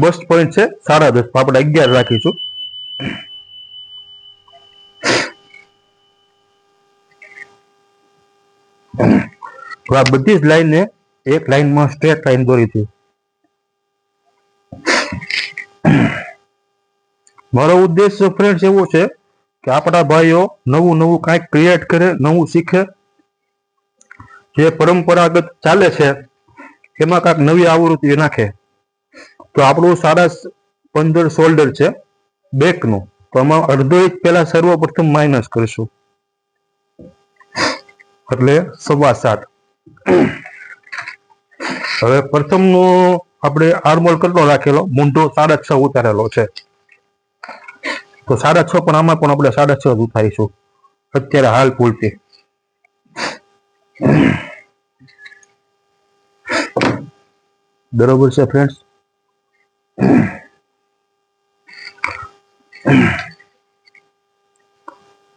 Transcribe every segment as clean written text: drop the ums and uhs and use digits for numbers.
Bust point છે 10.5, આપણે 11 રાખીશું. તો આ બધી જ લાઈનને એક લાઈનમાં સ્ટ્રેટ લાઈન દોરી છે. મારો ઉદ્દેશ ફ્રેન્ડ્સ એવો છે કે આપણા ભાઈઓ નવું નવું કાંઈક ક્રિએટ કરે, નવું શીખે. જે પરંપરાગત ચાલે છે એમાં કાંઈક નવી આવૃત્તિ નાખે. તો આપણું 15.5 શોલ્ડર છે બેકનું, તો આમાં અડધો ઇંચ પહેલા સર્વપ્રથમ માઇનસ કરીશું, એટલે 7.25. હવે પ્રથમનો આપણે આર્મહોલ કેટલો રાખેલો, મૂંઢો 6.5 ઉતારેલો છે, તો 6.5 પણ આમાં પણ આપણે 6.5 જ ઉતારીશું અત્યારે હાલ પૂરતી. બરોબર છે ફ્રેન્ડ્સ.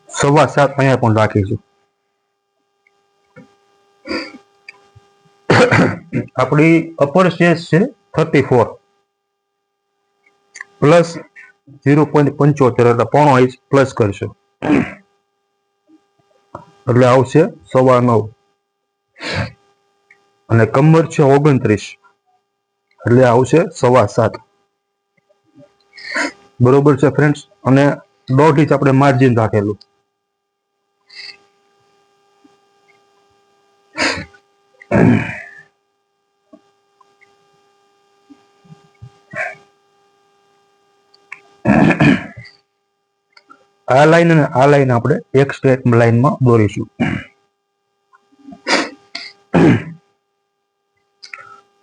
7.25 અહીંયા પણ રાખીશું. આપણી અપર શેષ છે 34 પ્લસ 0.75, એટલે 0.5 ઇંચ પ્લસ કરશો એટલે આવશે 9.25. અને કમર છે 29 એટલે આવશે 7.25. બરોબર છે ફ્રેન્ડ્સ. અને 1.5 ઇંચ આપણે માર્જિન રાખેલું. આ લાઈન અને આ લાઈન આપણે એક સ્ટ્રેટ લાઈનમાં દોરીશું.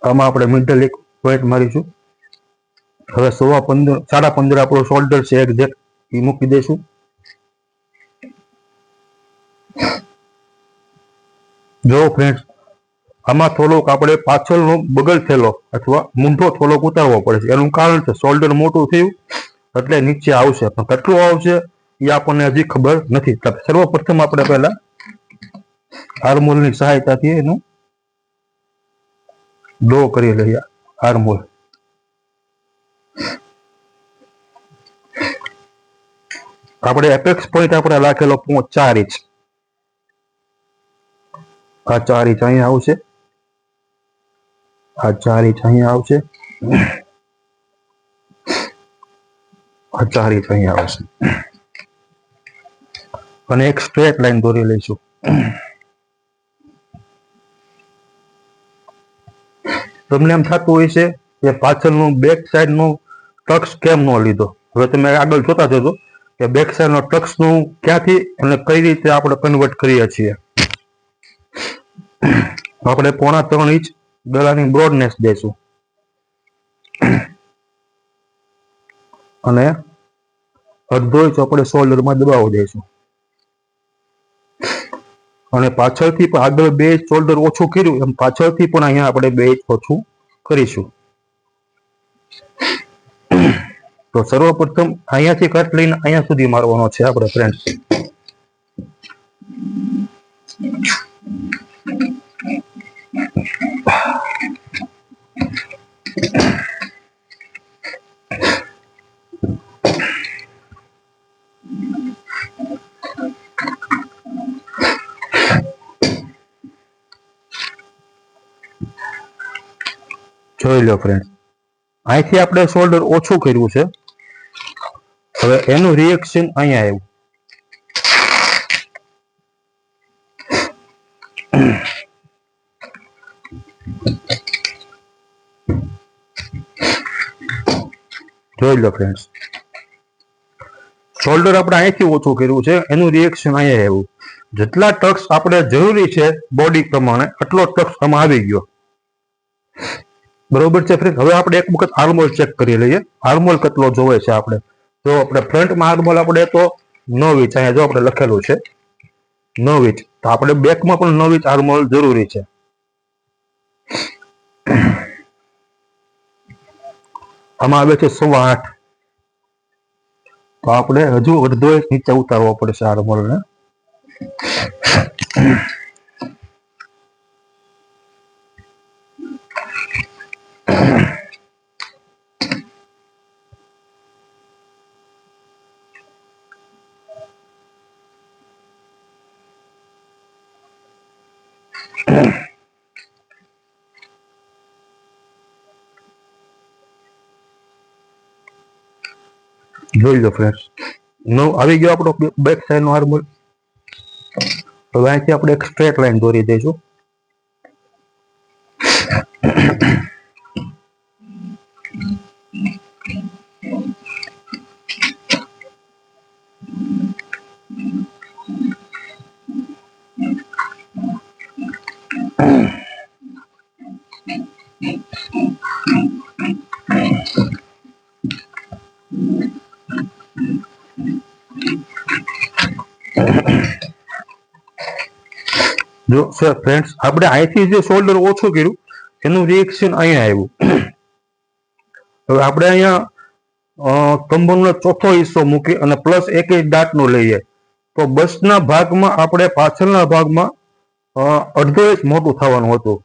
આમાં આપણે મિડલ એક પોઈન્ટ મારીશું. હવે 15.5 આપણો શોલ્ડર છે એક્ઝેક્ટ, એ મૂકી દઈશું. જો ફ્રેન્ડ્સ, આમાં થોડોક આપણે પાછળનો બગલ થેલો અથવા મૂંઢો થોડોક ઉતારવો પડે છે. એનું કારણ છે શોલ્ડર મોટું થયું એટલે નીચે આવશે, પણ કેટલું આવશે એ આપણને હજી ખબર નથી. સર્વપ્રથમ આપણે પહેલા આર્મહોલની સહાયતાથી એનું ડ્રો કરી લઈએ. આર્મહોલ આપણે એપેક્સ પોઈન્ટ આપણે રાખેલો 4 ઇંચ. આ 4 ઇંચ અહીંયા આવશે, આ 4 ઇંચ અહીંયા આવશે, આ 4 ઇંચ અહીંયા આવશે. અને એક સ્ટ્રેટ લાઈન દોરી લઈશું. તમને એમ થતું હોય છે કે પાછળનું બેક સાઈડનો ટક્સ કેમ ન લીધો. હવે તમે આગળ જોતા જજો કે બેક સાઈડનો ટક્સનું ક્યાંથી અને કઈ રીતે આપણે કન્વર્ટ કરીએ છીએ. આપણે 3.25 ઇંચ ગળાની બ્રોડનેસ દઈશું અને 1/2 ઇંચ આપણે શોલ્ડરમાં દબાવી દઈશું. અને પાછળથી પણ આગળ 2 ઇંચ શોલ્ડર ઓછું કર્યું એમ પાછળથી પણ અહીંયા આપણે 2 ઇંચ ઓછું કરીશું. તો સર્વપ્રથમ અહીંયાથી કટ લઈને અહીંયા સુધી મારવાનો છે આપણે ફ્રેન્ડ્સ. જોઈ લો ફ્રેન્ડ, અહીંથી આપણે શોલ્ડર ઓછું કર્યું છે. હવે એનું રિએક્શન અહીંયા આવ્યું. જોઈ લો ફ્રેન્ડ્સ, શોલ્ડર આપણે અહીંથી ઓછું કર્યું છે, એનું રિએક્શન અહીંયા આવ્યું. જેટલા ટક્સ આપણે જરૂરી છે બોડી પ્રમાણે એટલો ટક્સ આમાં આવી ગયો. બરોબર છે ફ્રેન્ડ. હવે આપણે એક વખત આર્મહોલ ચેક કરી લઈએ. આર્મહોલ કેટલો જોવે છે આપણે. જો આપણે ફ્રન્ટમાં આર્મહોલ આપણે તો 9 ઇંચ, અહીંયા જો આપણે લખેલું છે 9 ઇંચ, તો આપણે બેકમાં પણ 9 ઇંચ આર્મહોલ જરૂરી છે. આમાં આવે છે 8.25, તો આપણે હજુ 1/2 ઇંચ નીચે ઉતારવો પડશે આર્મહોલને. જોઈ લો ફ્રેન્ડ્સ, નવ આવી ગયો આપણો બેક સાઈડ નો આર્મોલ. હવે અહીંથી આપણે એક સ્ટ્રેટ લાઈન દોરી દઈશું. જો સર ફ્રેન્ડ્સ, આપણે અહીંથી જે શોલ્ડર ઓછું કર્યું એનું રિએક્શન અહીંયા આવ્યું. હવે આપણે અહીંયા કમરનો ચોથો હિસ્સો મૂકી અને પ્લસ એક દાંતનું લઈએ તો બસના ભાગમાં આપણે પાછળના ભાગમાં અડધો ઇંચ મોટું થવાનું હતું.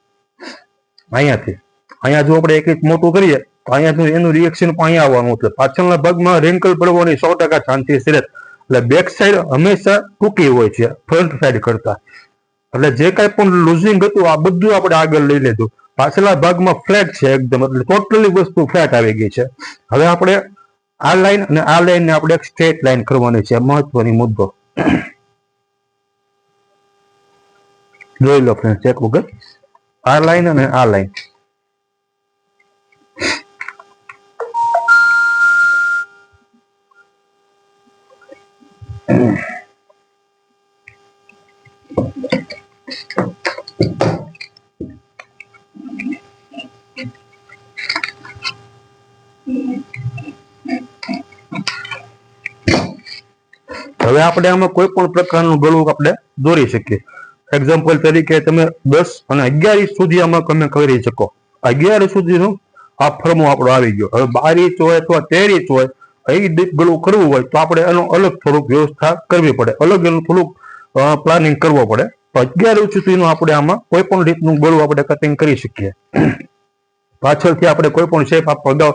અહીંયાથી અહીંયા જો આપણે 1 ઇંચ મોટું કરીએ તો અહીંયા એનું રિએક્શન પણ અહીંયા આવવાનું હતું. પાછળના ભાગમાં રેન્કલ પડવાની 100% ચાન્સીસ રહે. એટલે બેક સાઈડ હંમેશા ટૂંકી હોય છે ફ્રન્ટ સાઈડ કરતા. એટલે જે કાંઈ પણ લૂઝિંગ હતું આ બધું આપણે આગળ લઈ લીધું. પાછળના ભાગમાં ફ્લેટ છે એકદમ, એટલે ટોટલી વસ્તુ ફ્લેટ આવી ગઈ છે. હવે આપણે આ લાઈન અને આ લાઈનને આપણે એક સ્ટ્રેટ લાઈન કરવાની છે, મહત્વની મુદ્દો. જોઈ લો ફ્રેન્ડ્સ એક વખત, આ લાઈન અને આ લાઈન. હવે આપણે આમાં કોઈ પણ પ્રકારનું ગળું આપણે દોરી શકીએ. એક્ઝામ્પલ તરીકે તમે 10 અને 11 ઇંચ સુધી આમાં તમે કરી શકો. 11 સુધીનું આ ફર્મો આપણો આવી ગયો. હવે 12 ઇંચ હોય અથવા 13 ઇંચ હોય, એ ડીપ ગળું કરવું હોય તો આપણે એનો અલગ થોડુંક વ્યવસ્થા કરવી પડે, અલગ એનું થોડુંક પ્લાનિંગ કરવો પડે. તો 11 ઇંચ સુધીનું આપણે આમાં કોઈ પણ રીતનું ગળું આપણે કટિંગ કરી શકીએ. પાછળથી આપણે કોઈ પણ શેપ આપવા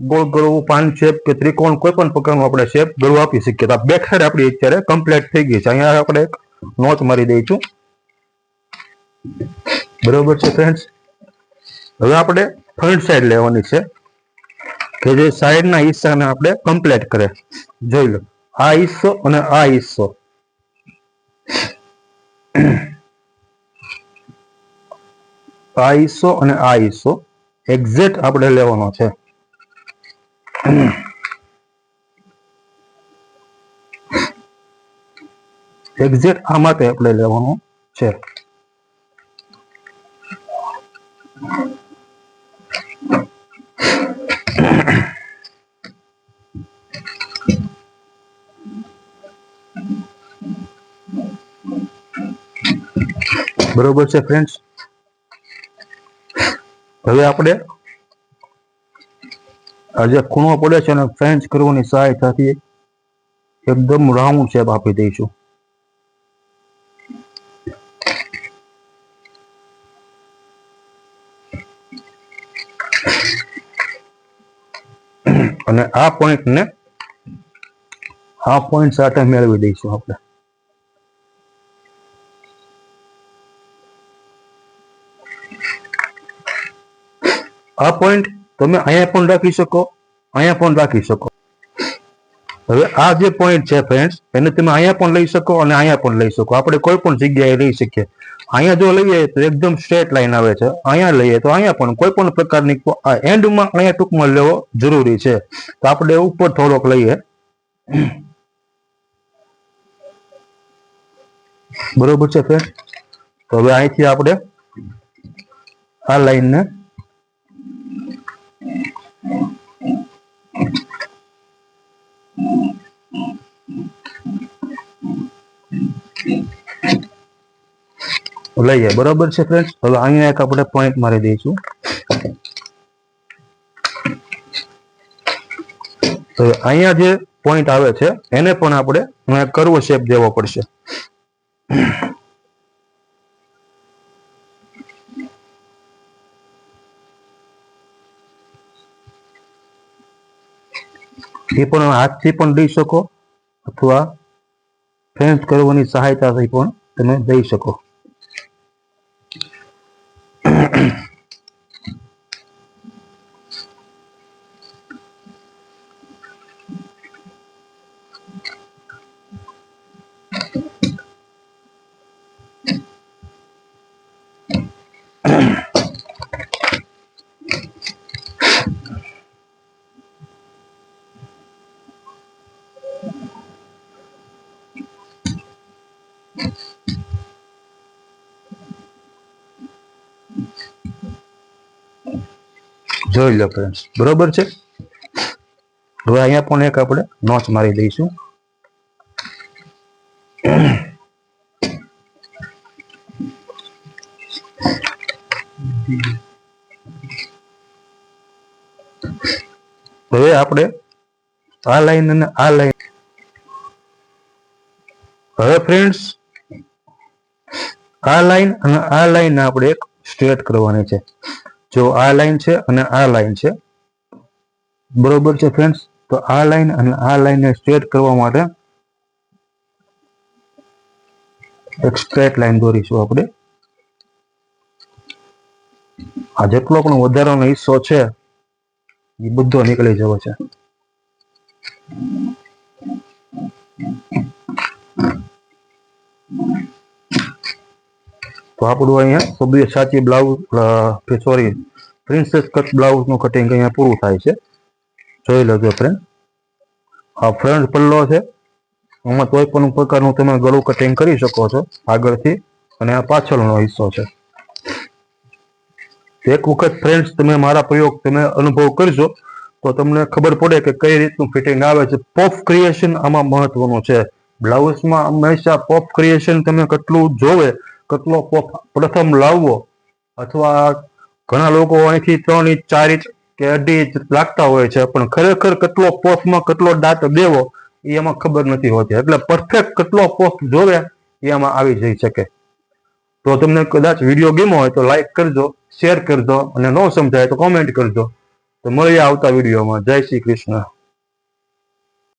ગોળ ગળું, પાન શેપ કે ત્રિકોણ કોઈ પણ પ્રકારનું આપણે શેપ ગળું આપી શકીએ. તો બેક સાઈડ આપણી અત્યારે કમ્પ્લીટ થઈ ગઈ છે. અહીંયા આપણે એક નોચ મારી દઈશું. બરોબર છે ફ્રેન્ડ્સ. હવે આપણે ફ્રન્ટ સાઈડ લેવાની છે કે જે સાઈડના હિસ્સાને આપણે કમ્પ્લીટ કરે. જોઈ લો, આ હિસ્સો અને આ હિસ્સો, આ હિસ્સો અને આ હિસ્સો એક્ઝેક્ટ આપણે લેવાનો છે. એક્ઝેક્ટ આ માટે આપણે લેવાનું છે. બરોબર છે ફ્રેન્ડ્સ. હવે આપણે આ જે ખૂણો પડે છે એને ફ્રેન્ચ કરવાની સહાયતાથી એકદમ રાઉન્ડ શેપ આપી દઈશું. અને આ પોઈન્ટને આ પોઈન્ટ સાથે મેળવી દઈશું આપણે. આ પોઈન્ટ તમે અહીંયા પણ રાખી શકો, અહીંયા પણ રાખી શકો. હવે આ જે પોઈન્ટ છે ફ્રેન્ડ્સ, એને તમે અહીંયા પણ લઈ શકો અને અહીંયા પણ લઈ શકો. આપણે કોઈ પણ જગ્યાએ લઈ શકીએ. અહીંયા જો લઈએ તો એકદમ સ્ટ્રેટ લાઈન આવે છે, અહીંયા લઈએ તો અહીંયા પણ કોઈ પણ પ્રકારની એન્ડમાં અહીંયા ટૂંકમાં લેવો જરૂરી છે. તો આપણે ઉપર થોડોક લઈએ. બરોબર છે ફ્રેન્ડ. તો હવે અહીંથી આપણે આ લાઈનને લઈએ. બરોબર છે ફ્રેન્ડ્સ. હવે અહીંયા એક આપણે પોઈન્ટ મારી દઈશું. તો અહીંયા જે પોઈન્ટ આવે છે એને પણ આપણે કર્વ શેપ દેવો પડશે. એ પણ હાથથી પણ દઈ શકો અથવા ફ્રેન્ચ કરવાની સહાયતાથી પણ તમે દઈ શકો. જોઈ લો ફ્રેન્ડ્સ, બરોબર છે. હવે અહીંયા પણ એક આપણે નોચ મારી દઈશું. હવે આપણે આ લાઈન અને આ લાઈન, હવે ફ્રેન્ડ્સ આ લાઈન અને આ લાઈન આપણે એક સ્ટ્રેટ કરવાની છે. જો આ લાઈન છે અને આ લાઈન છે, બરોબર છે ફ્રેન્ડ્સ. તો આ લાઈન અને આ લાઈનને સ્ટ્રેટ કરવા માટે એક સ્ટ્રેટ લાઈન દોરીશું આપણે. આ જેટલો પણ વધારાનો હિસ્સો છે એ બધો નીકળી જવો છે. તો આપણું અહીંયા Sabyasachi blouse, sorry, princess cut બ્લાઉઝનું કટિંગ અહીંયા પૂરું થાય છે. જોઈ લેજો ફ્રેન્ડ. આ ફ્રન્ટ પલ્લો છે. આમાં કોઈ પણ પ્રકારનું તમે ગળું કટિંગ કરી શકો છો આગળથી, અને આ પાછળનો હિસ્સો છે. એક વખત ફ્રેન્ડ્સ તમે મારા પ્રયોગ તમે અનુભવ કરજો તો તમને ખબર પડે કે કઈ રીતનું ફિટિંગ આવે છે. પોપ ક્રિએશન આમાં મહત્વનું છે. બ્લાઉઝમાં હંમેશા પોપ ક્રિએશન તમે કેટલું જોવે, કેટલો પોપ પ્રથમ લાવવો, અથવા ઘણા લોકો અહીંથી 3 ઇંચ 4 ઇંચ કે 2.5 ઇંચ લાગતા હોય છે, પણ ખરેખર કેટલો પોપમાં કેટલો દાંત દેવો એ એમાં ખબર નથી હોતી. એટલે પરફેક્ટ કેટલો પોપ જોવે એ આમાં આવી જઈ શકે. તો તમને કદાચ વિડીયો ગમ્યો હોય તો લાઈક કરજો, શેર કરજો, અને ન સમજાય તો કોમેન્ટ કરજો. તો મળીએ આવતા વિડીયોમાં. જય શ્રી કૃષ્ણ.